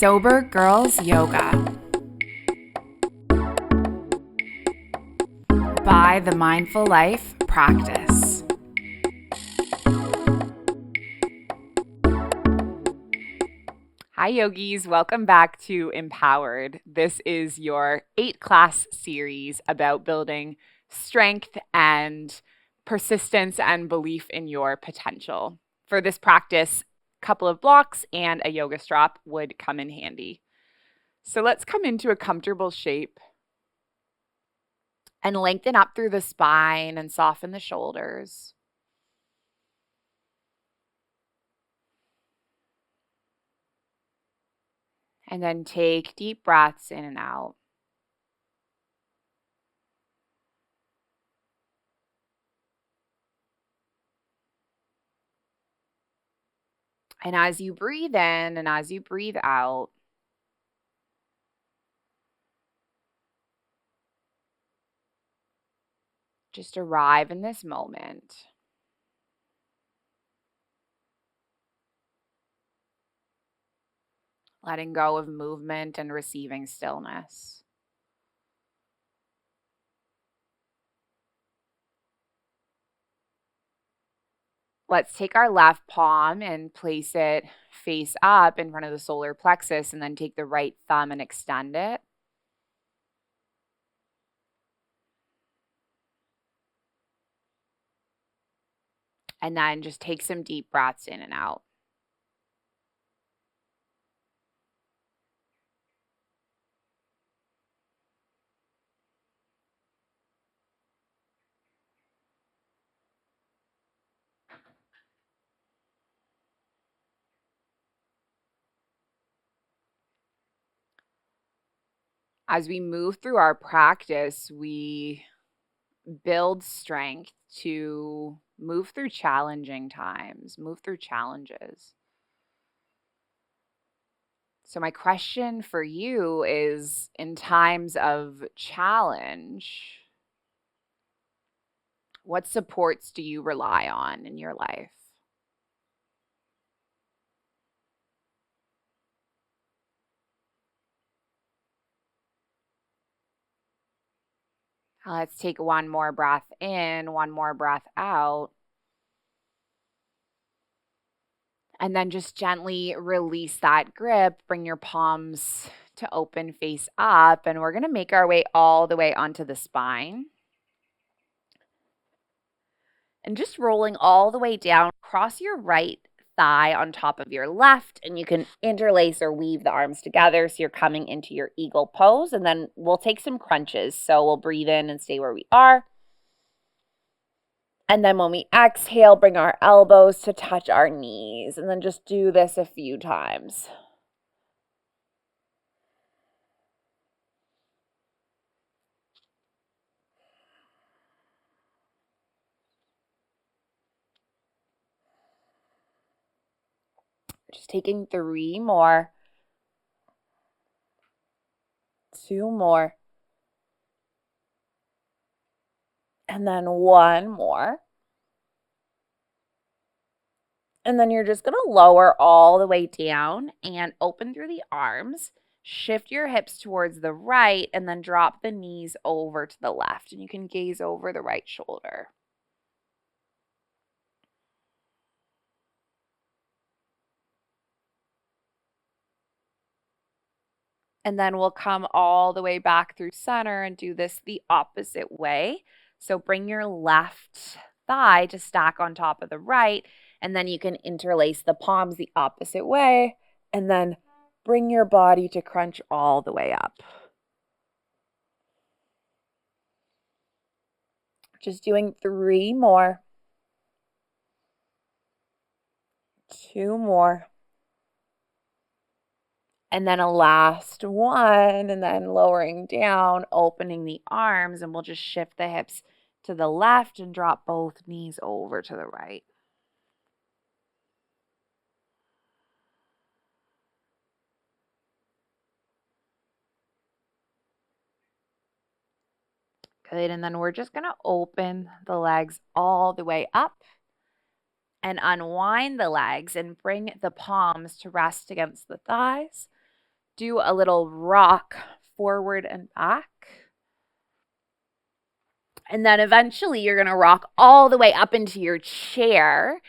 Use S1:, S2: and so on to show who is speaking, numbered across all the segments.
S1: Sober Girls Yoga by the Mindful Life Practice. Hi yogis, welcome back to Empowered. This is your 8-class series about building strength and persistence and belief in your potential. For this practice, a couple of blocks and a yoga strap would come in handy. So let's come into a comfortable shape and lengthen up through the spine and soften the shoulders. And then take deep breaths in and out. And as you breathe in and as you breathe out, just arrive in this moment. Letting go of movement and receiving stillness. Let's take our left palm and place it face up in front of the solar plexus, and then take the right thumb and extend it. And then just take some deep breaths in and out. As we move through our practice, we build strength to move through challenging times, move through challenges. So my question for you is, in times of challenge, what supports do you rely on in your life? Let's take one more breath in, one more breath out. And then just gently release that grip. Bring your palms to open face up. And we're going to make our way all the way onto the spine. And just rolling all the way down, cross your right thigh on top of your left. And you can interlace or weave the arms together so you're coming into your eagle pose. And then we'll take some crunches. So we'll breathe in and stay where we are. And then when we exhale, bring our elbows to touch our knees. And then just do this a few times. Just taking 3 more. 2 more. And then 1 more. And then you're just going to lower all the way down and open through the arms. Shift your hips towards the right and then drop the knees over to the left. And you can gaze over the right shoulder. And then we'll come all the way back through center and do this the opposite way. So bring your left thigh to stack on top of the right. And then you can interlace the palms the opposite way. And then bring your body to crunch all the way up. Just doing 3 more. 2 more. And then a last one, and then lowering down, opening the arms, and we'll just shift the hips to the left and drop both knees over to the right. Good, and then we're just going to open the legs all the way up and unwind the legs and bring the palms to rest against the thighs. do a little rock forward and back. And then eventually you're going to rock all the way up into your chair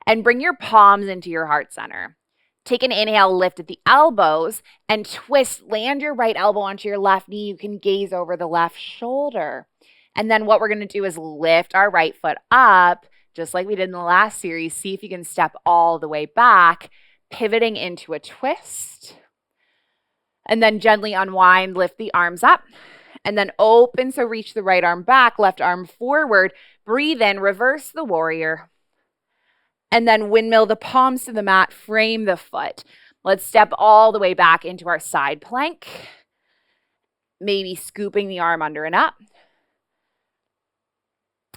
S1: and bring your palms into your heart center. Take an inhale, lift at the elbows, and twist. Land your right elbow onto your left knee. You can gaze over the left shoulder. And then what we're going to do is lift our right foot up, just like we did in the last series. See if you can step all the way back, pivoting into a twist. And then gently unwind, lift the arms up. And then open, so reach the right arm back, left arm forward. Breathe in, reverse the warrior. And then windmill the palms to the mat, frame the foot. Let's step all the way back into our side plank. Maybe scooping the arm under and up.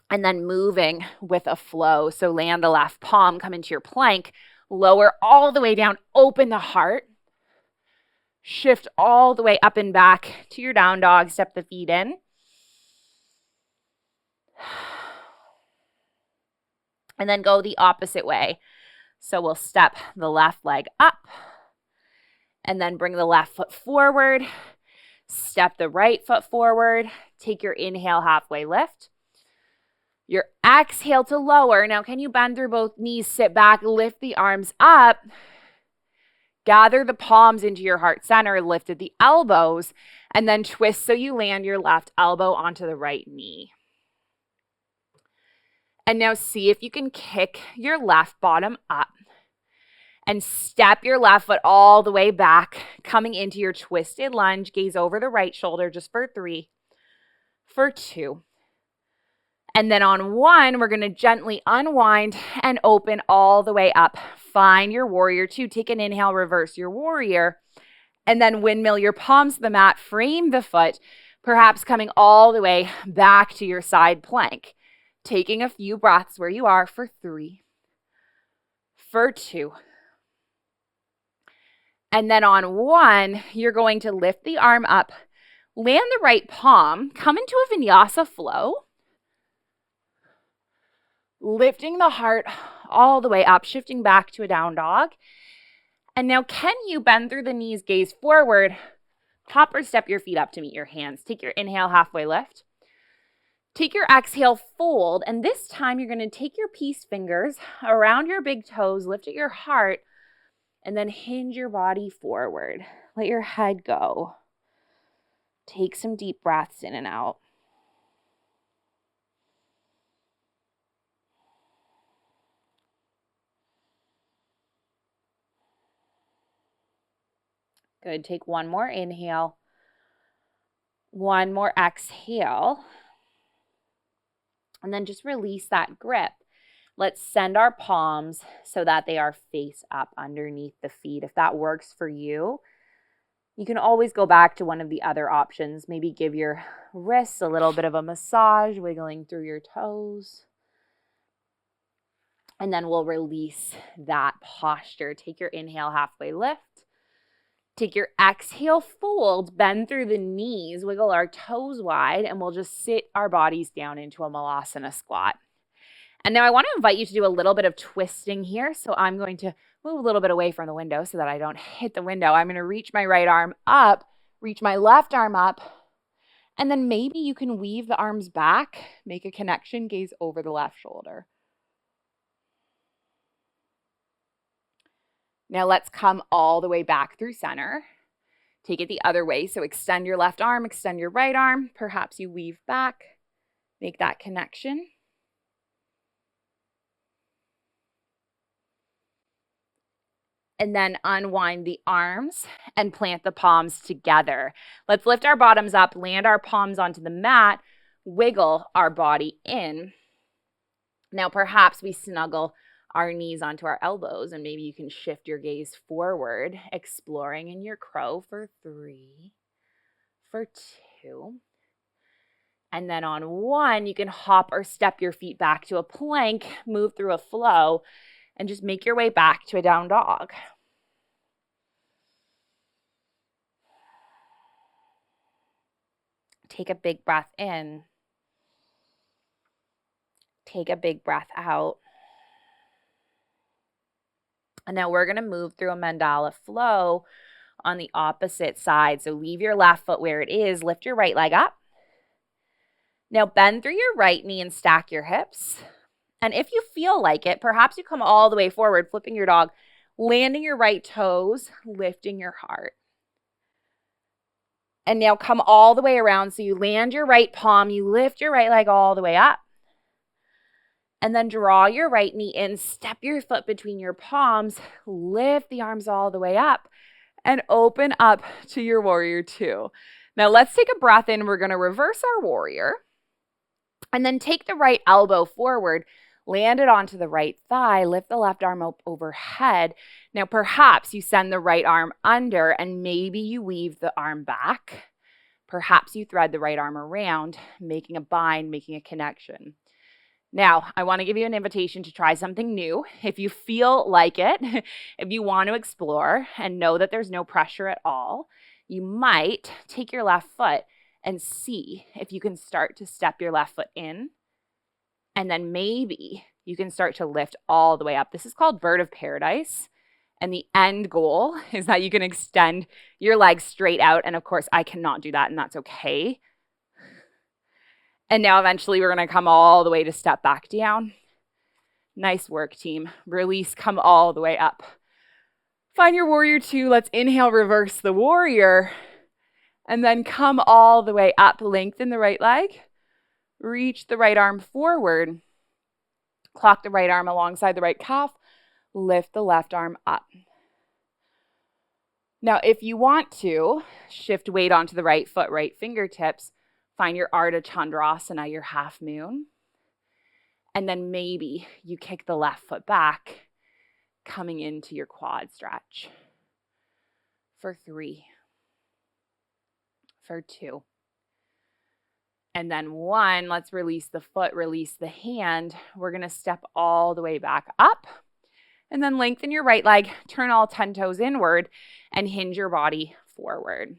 S1: And then moving with a flow. So land the left palm, come into your plank, lower all the way down, open the heart. Shift all the way up and back to your down dog, step the feet in. And then go the opposite way. So we'll step the left leg up and then bring the left foot forward. Step the right foot forward. Take your inhale, halfway lift. Your exhale to lower. Now, can you bend through both knees? Sit back, lift the arms up. Gather the palms into your heart center, lift at the elbows, and then twist so you land your left elbow onto the right knee. And now see if you can kick your left bottom up and step your left foot all the way back, coming into your twisted lunge. Gaze over the right shoulder just for 3, for 2. And then on 1, we're going to gently unwind and open all the way up. Find your warrior 2. Take an inhale, reverse your warrior, and then windmill your palms to the mat, frame the foot, perhaps coming all the way back to your side plank. Taking a few breaths where you are for 3, for 2. And then on 1, you're going to lift the arm up, land the right palm, come into a vinyasa flow, lifting the heart all the way up, shifting back to a down dog. And now can you bend through the knees, gaze forward, hop or step your feet up to meet your hands. Take your inhale, halfway lift. Take your exhale, fold, and this time you're going to take your peace fingers around your big toes, lift at your heart, and then hinge your body forward. Let your head go. Take some deep breaths in and out. Good. Take one more inhale. One more exhale. And then just release that grip. Let's send our palms so that they are face up underneath the feet. If that works for you, you can always go back to one of the other options. Maybe give your wrists a little bit of a massage, wiggling through your toes. And then we'll release that posture. Take your inhale, halfway lift. Take your exhale, fold, bend through the knees, wiggle our toes wide, and we'll just sit our bodies down into a malasana squat. And now I want to invite you to do a little bit of twisting here. So I'm going to move a little bit away from the window so that I don't hit the window. I'm going to reach my right arm up, reach my left arm up, and then maybe you can weave the arms back, make a connection, gaze over the left shoulder. Now let's come all the way back through center. Take it the other way. So extend your left arm, extend your right arm. Perhaps you weave back, make that connection. And then unwind the arms and plant the palms together. Let's lift our bottoms up, land our palms onto the mat, wiggle our body in. Now perhaps we snuggle our knees onto our elbows, and maybe you can shift your gaze forward, exploring in your crow for 3, for 2. And then on 1, you can hop or step your feet back to a plank, move through a flow, and just make your way back to a down dog. Take a big breath in. Take a big breath out. And now we're going to move through a mandala flow
S2: on the opposite side. So leave your left foot where it is. Lift your right leg up. Now bend through your right knee and stack your hips. And if you feel like it, perhaps you come all the way forward, flipping your dog, landing your right toes, lifting your heart. And now come all the way around. So you land your right palm, you lift your right leg all the way up. And then draw your right knee in, step your foot between your palms, lift the arms all the way up, and open up to your warrior two. Now let's take a breath in. We're going to reverse our warrior. And then take the right elbow forward, land it onto the right thigh, lift the left arm up overhead. Now perhaps you send the right arm under and maybe you weave the arm back. Perhaps you thread the right arm around, making a bind, making a connection. Now, I want to give you an invitation to try something new. If you feel like it, if you want to explore and know that there's no pressure at all, you might take your left foot and see if you can start to step your left foot in. And then maybe you can start to lift all the way up. This is called Bird of Paradise. And the end goal is that you can extend your legs straight out. And of course, I cannot do that, and that's okay. And now eventually we're going to come all the way to step back down. Nice work, team. Release, come all the way up. Find your warrior two. Let's inhale, reverse the warrior. And then come all the way up. Lengthen the right leg. Reach the right arm forward. Clock the right arm alongside the right calf. Lift the left arm up. Now, if you want to, shift weight onto the right foot, right fingertips. Find your Ardha Chandrasana, your half moon. And then maybe you kick the left foot back, coming into your quad stretch. For 3. For 2. And then 1, let's release the foot, release the hand. We're going to step all the way back up. And then lengthen your right leg, turn all 10 toes inward, and hinge your body forward.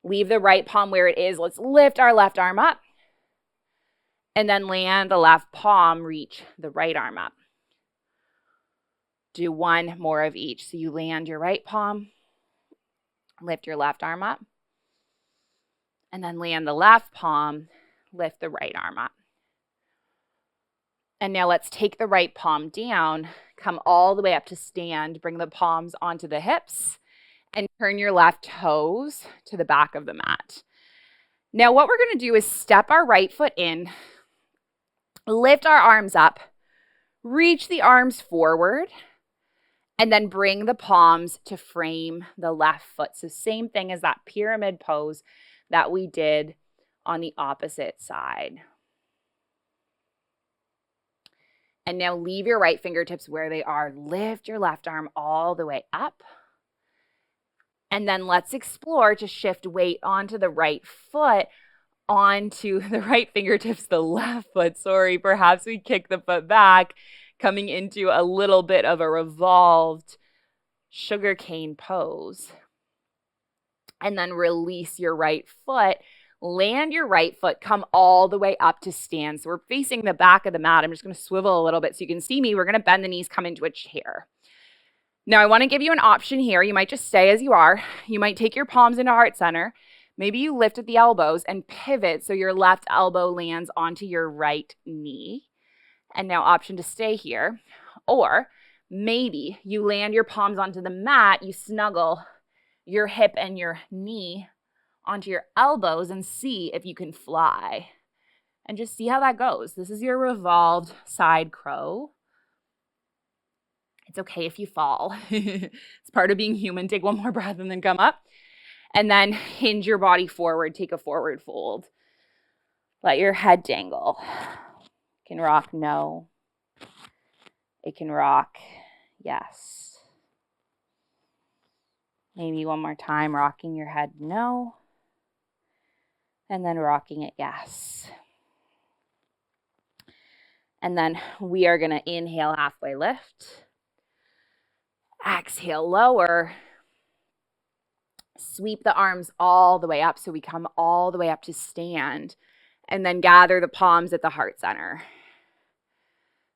S2: Leave the right palm where it is. Let's lift our left arm up. And then land the left palm, reach the right arm up. Do 1 more of each. So you land your right palm, lift your left arm up. And then land the left palm, lift the right arm up. And now let's take the right palm down, come all the way up to stand, bring the palms onto the hips, and turn your left toes to the back of the mat. Now what we're going to do is step our right foot in, lift our arms up, reach the arms forward, and then bring the palms to frame the left foot. So same thing as that pyramid pose that we did on the opposite side. And now leave your right fingertips where they are. Lift your left arm all the way up. And then let's explore to shift weight onto the right foot, onto the right fingertips, the left foot. Sorry, perhaps we kick the foot back, coming into a little bit of a revolved sugarcane pose. And then release your right foot. Land your right foot, come all the way up to stand. So we're facing the back of the mat. I'm just going to swivel a little bit so you can see me. We're going to bend the knees, come into a chair. Now I want to give you an option here. You might just stay as you are. You might take your palms into heart center. Maybe you lift at the elbows and pivot so your left elbow lands onto your right knee. And now option to stay here. Or maybe you land your palms onto the mat, you snuggle your hip and your knee onto your elbows and see if you can fly. And just see how that goes. This is your revolved side crow. It's okay if you fall. It's part of being human. Take 1 more breath and then come up. And then hinge your body forward. Take a forward fold. Let your head dangle. It can rock no. It can rock yes. Maybe 1 more time, rocking your head no. And then rocking it yes. And then we are going to inhale, halfway lift. Exhale, lower. Sweep the arms all the way up so we come all the way up to stand. And then gather the palms at the heart center.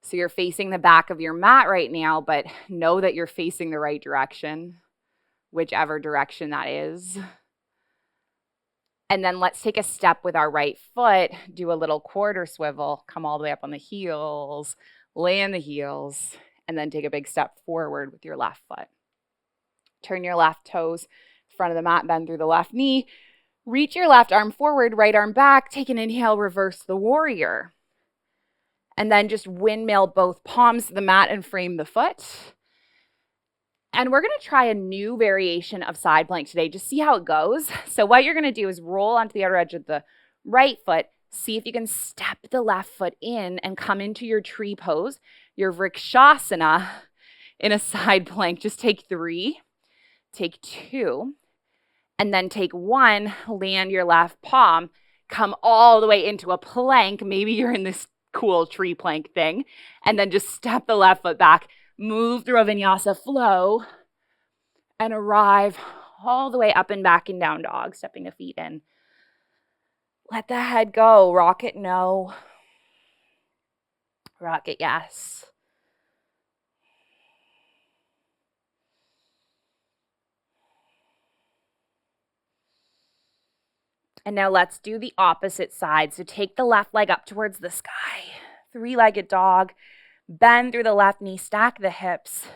S2: So you're facing the back of your mat right now, but know that you're facing the right direction.
S1: whichever direction that is. And then let's take a step with our right foot, do a little quarter swivel, come all the way up on the heels, land the heels, and then take a big step forward with your left foot. Turn your left toes, front of the mat, bend through the left knee. Reach your left arm forward, right arm back. Take an inhale, reverse the warrior. And then just windmill both palms to the mat and frame the foot. And we're going to try a new variation of side plank today. Just see how it goes. So what you're going to do is roll onto the outer edge of the right foot. See if you can step the left foot in and come into your tree pose, your vrikshasana in a side plank. Just take 3, take 2, and then take 1, land your left palm, come all the way into a plank. Maybe you're in this cool tree plank thing, and then just step the left foot back, move through a vinyasa flow, and arrive all the way up and back in down dog, stepping the feet in. Let the head go. Rocket no. Rocket yes. And now let's do the opposite side. So take the left leg up towards the sky. 3-legged dog. Bend through the left knee, stack the hips.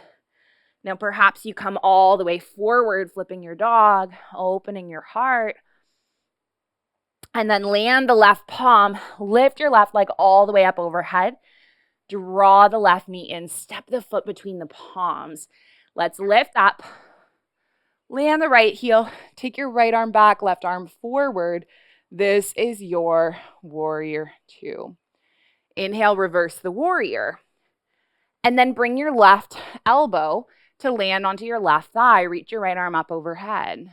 S1: Now perhaps you come all the way forward, flipping your dog, opening your heart. And then land the left palm, lift your left leg all the way up overhead. Draw the left knee in, step the foot between the palms. Let's lift up. Land the right heel, take your right arm back, left arm forward. This is your warrior 2. Inhale, reverse the warrior. And then bring your left elbow to land onto your left thigh. Reach your right arm up overhead.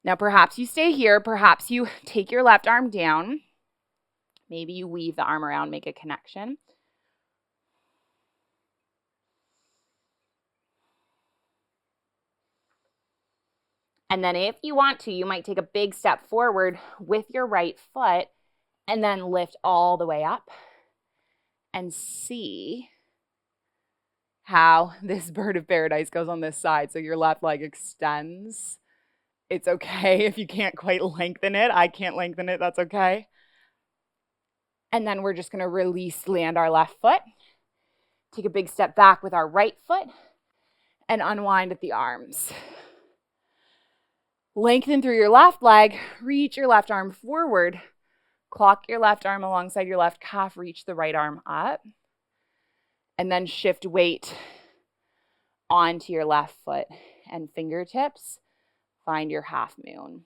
S1: Now, perhaps you stay here. Perhaps you take your left arm down. Maybe you weave the arm around, make a connection. And then if you want to, you might take a big step forward with your right foot and then lift all the way up and see how this bird of paradise goes on this side. So your left leg extends. It's okay if you can't quite lengthen it. I can't lengthen it. That's okay. And then we're just going to release, land our left foot. Take a big step back with our right foot and unwind at the arms. Lengthen through your left leg. Reach your left arm forward. Clock your left arm alongside your left calf. Reach the right arm up. And then shift weight onto your left foot and fingertips. Find your half moon.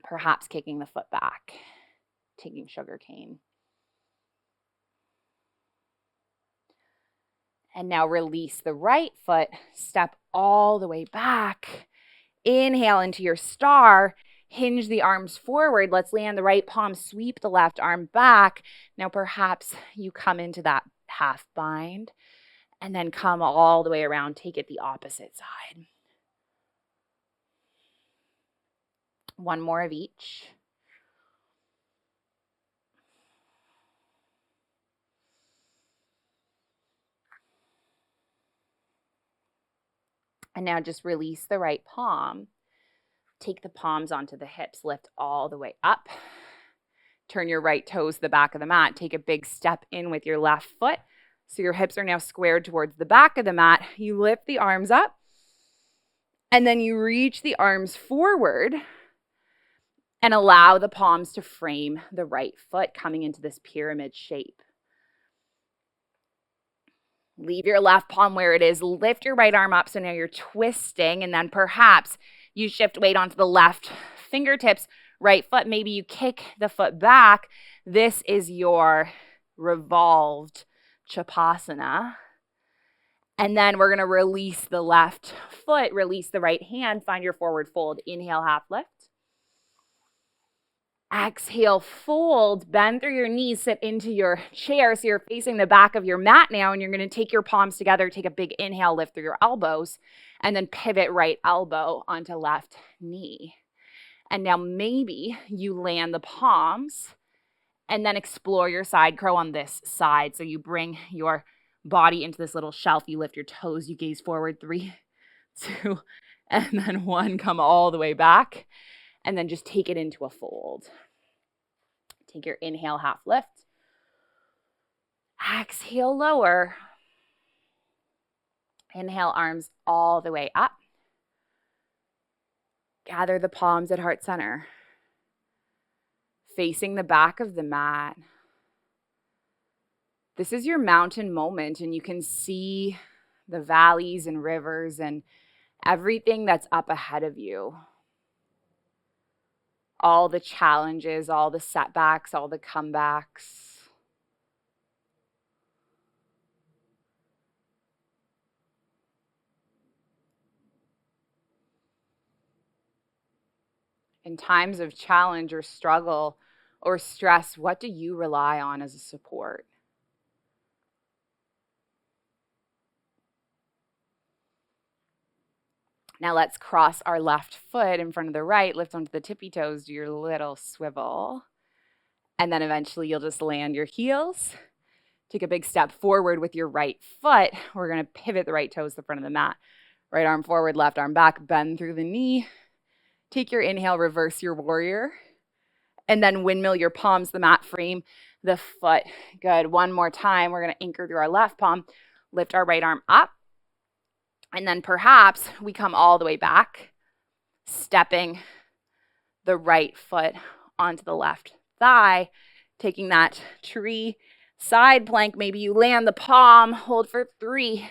S1: Perhaps kicking the foot back, taking sugar cane. And now release the right foot, step all the way back. Inhale into your star, hinge the arms forward. Let's land the right palm, sweep the left arm back. Now perhaps you come into that half bind and then come all the way around, take it the opposite side. One more of each. And now just release the right palm. Take the palms onto the hips, lift all the way up. Turn your right toes to the back of the mat. Take a big step in with your left foot. So your hips are now squared towards the back of the mat. You lift the arms up. And then you reach the arms forward and allow the palms to frame the right foot, coming into this pyramid shape. Leave your left palm where it is. Lift your right arm up. So now you're twisting, and then perhaps you shift weight onto the left fingertips, right foot. Maybe you kick the foot back. This is your revolved chapasana. And then we're going to release the left foot, release the right hand, find your forward fold. Inhale, half lift. Exhale, fold, bend through your knees, sit into your chair. So you're facing the back of your mat now, and you're going to take your palms together, take a big inhale, lift through your elbows, and then pivot right elbow onto left knee. And now maybe you land the palms
S2: And then explore your side crow on this side. So you bring your body into this little shelf. You lift your toes. You gaze forward. 3, 2, and then 1. Come all the way back. And then just take it into a fold. Take your inhale, half lift. Exhale, lower. Inhale, arms all the way up. Gather the palms at heart center. Facing the back of the mat. This is your mountain moment, and you can see the valleys and rivers and everything that's up ahead of you. All the challenges, all the setbacks, all the comebacks. In times of challenge or struggle or stress, what do you rely on as a support? Now let's cross our left foot in front of the right, lift onto the tippy toes, do your little swivel. And then eventually you'll just land your heels. Take a big step forward with your right foot. We're going to pivot the right toes to the front of the mat. Right arm forward, left arm back, bend through the knee. Take your inhale, reverse your warrior. And then windmill your palms, the mat frame, the foot. Good. One more time. We're going to anchor through our left palm, lift our right arm up. And then perhaps we come all the way back, stepping the right foot onto the left thigh, taking that tree side plank. Maybe you land the palm, hold for 3,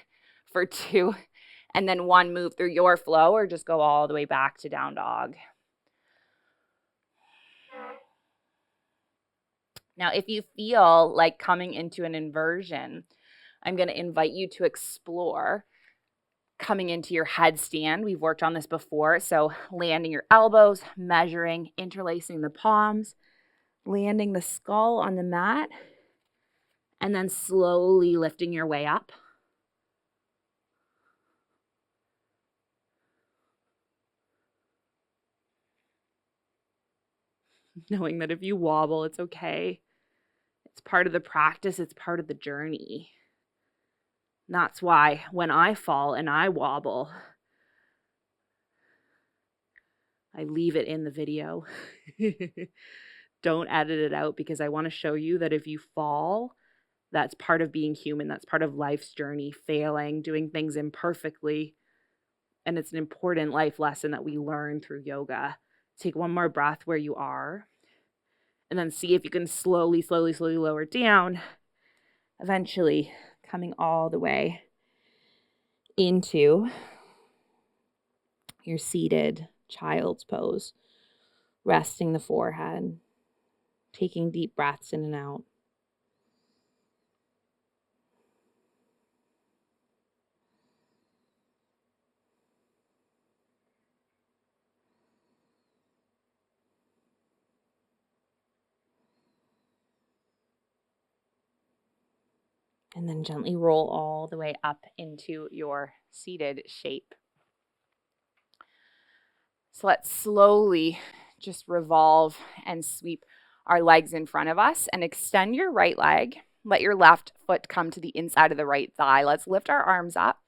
S2: for 2, and then 1, move through your flow, or just go all the way back to down dog. Now, if you feel like coming into an inversion, I'm going to invite you to explore coming into your headstand. We've worked on this before. So landing your elbows, measuring, interlacing the palms, landing the skull on the mat, and then slowly lifting your way up. Knowing that if you wobble, it's okay. It's part of the practice. It's part of the journey. That's why when I fall and I wobble, I leave it in the video. Don't edit it out, because I want to show you that if you fall, that's part of being human. That's part of life's journey, failing, doing things imperfectly. And it's an important life lesson that we learn through yoga. Take one more breath where you are, and then see if you can slowly lower down, eventually coming all the way into your seated child's pose, resting the forehead, taking deep breaths in and out. And then gently roll all the way up into your seated shape. So let's slowly just revolve and sweep our legs in front of us and extend your right leg. Let your left foot come to the inside of the right thigh. Let's lift our arms up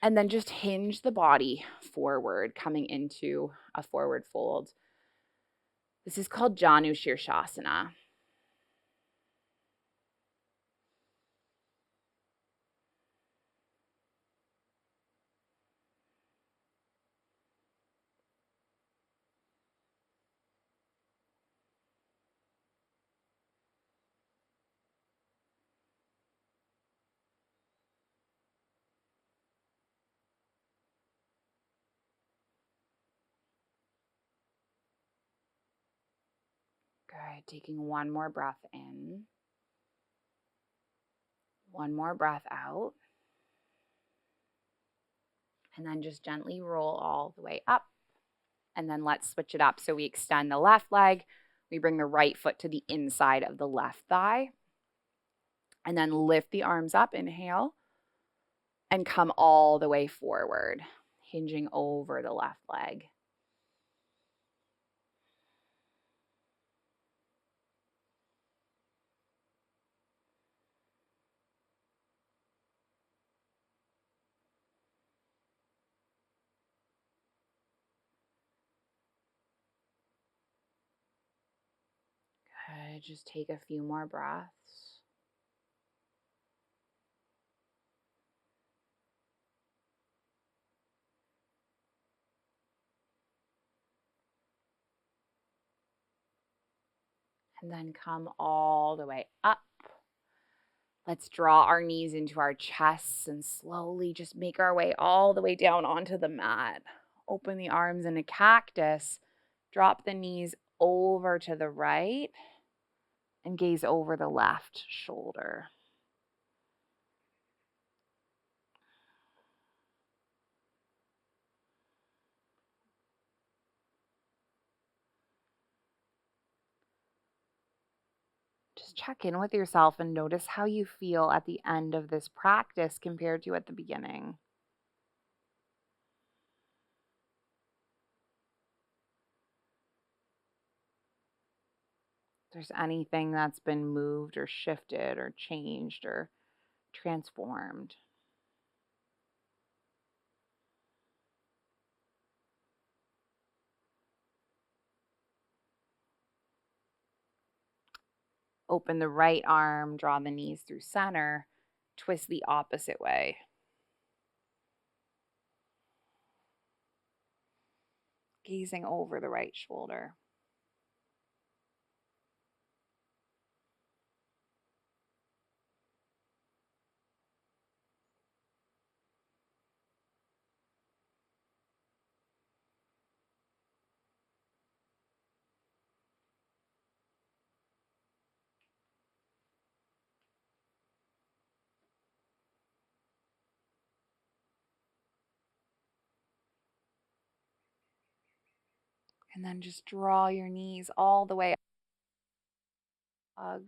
S2: and then just hinge the body forward, coming into a forward fold. This is called Janu Shirshasana. Good. Taking one more breath in. One more breath out. And then just gently roll all the way up. And then let's switch it up. So we extend the left leg. We bring the right foot to the inside of the left thigh. And then lift the arms up. Inhale. And come all the way forward, hinging over the left leg. . Good. Just take a few more breaths. And then come all the way up. Let's draw our knees into our chests and slowly just make our way all the way down onto the mat. Open the arms in a cactus. Drop the knees over to the right and gaze over the left shoulder. Just check in with yourself and notice how you feel at the end of this practice compared to at the beginning. If there's anything that's been moved or shifted or changed or transformed. Open the right arm, draw the knees through center, twist the opposite way. Gazing over the right shoulder. And then just draw your knees all the way up.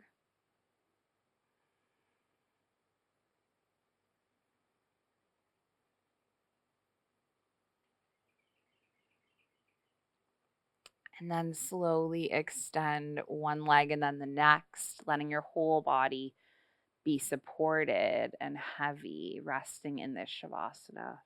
S2: And then slowly extend one leg and then the next, letting your whole body be supported and heavy, resting in this Shavasana.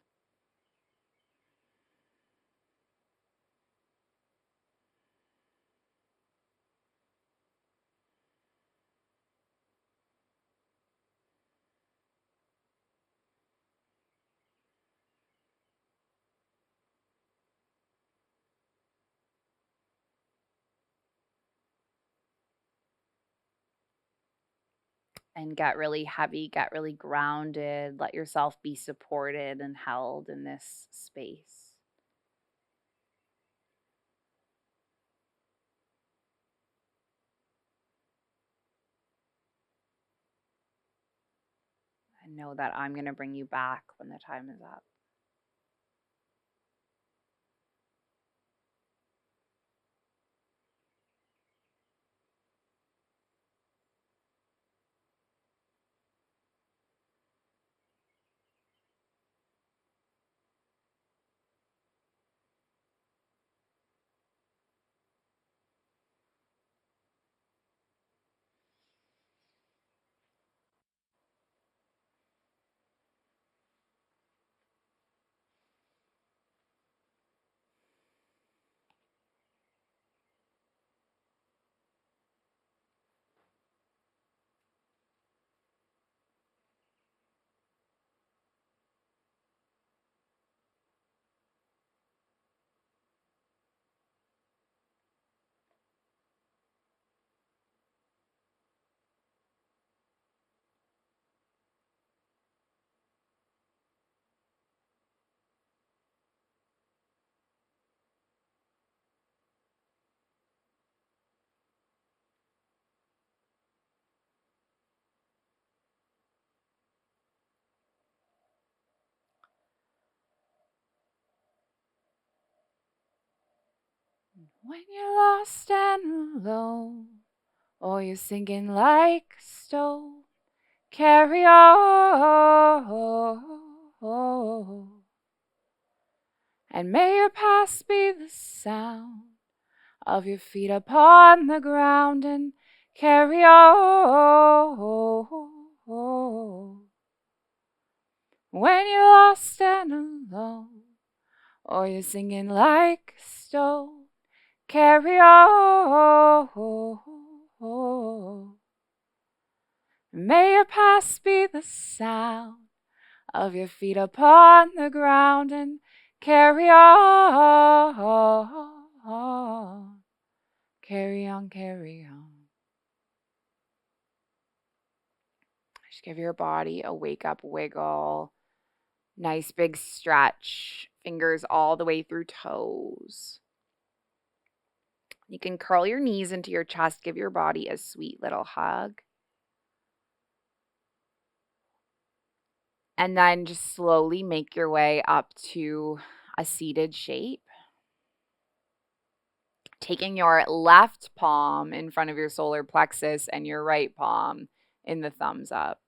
S2: And get really heavy, get really grounded. Let yourself be supported and held in this space. And know that I'm going to bring you back when the time is up. When you're lost and alone, or you're sinking like a stone, carry on. And may your past be the sound of your feet upon the ground, and carry on. When you're lost and alone, or you're singing like a stone, carry on.
S1: May your past be the sound of your feet upon the ground, and carry on. Carry on, carry on. Just give your body a wake up wiggle. Nice big stretch. Fingers all the way through toes. You can curl your knees into your chest. Give your body a sweet little hug. And then just slowly make your way up to a seated shape. Taking your left palm in front of your solar plexus and your right palm in the thumbs up.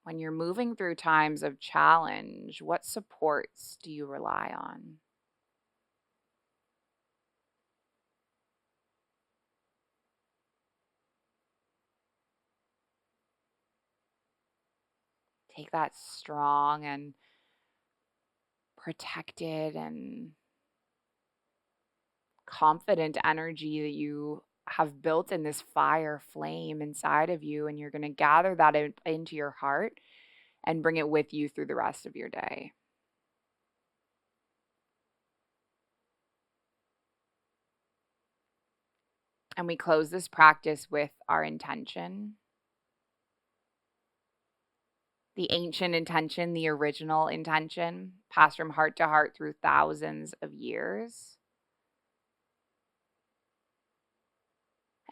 S1: When you're moving through times of challenge, what supports do you rely on? Take that strong and protected and confident energy that you have built in this fire flame inside of you, and you're going to gather that into your heart and bring it with you through the rest of your day. And we close this practice with our intention. The ancient intention, the original intention, passed from heart to heart through thousands of years.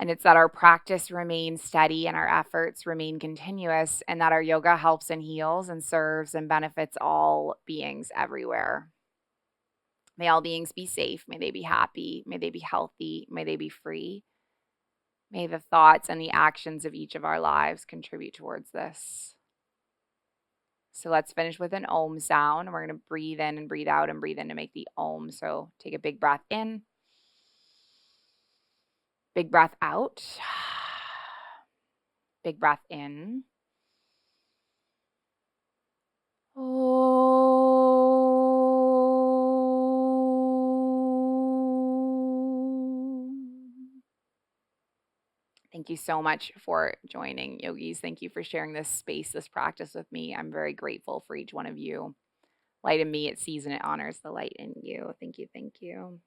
S1: And it's that our practice remains steady and our efforts remain continuous, and that our yoga helps and heals and serves and benefits all beings everywhere. May all beings be safe. May they be happy. May they be healthy. May they be free. May the thoughts and the actions of each of our lives contribute towards this. So let's finish with an Om sound. We're going to breathe in and breathe out and breathe in to make the Om. So take a big breath in. Big breath out. Big breath in. Thank you so much for joining, yogis. Thank you for sharing this space, this practice with me. I'm very grateful for each one of you. Light in me, it sees and it honors the light in you. Thank you. Thank you.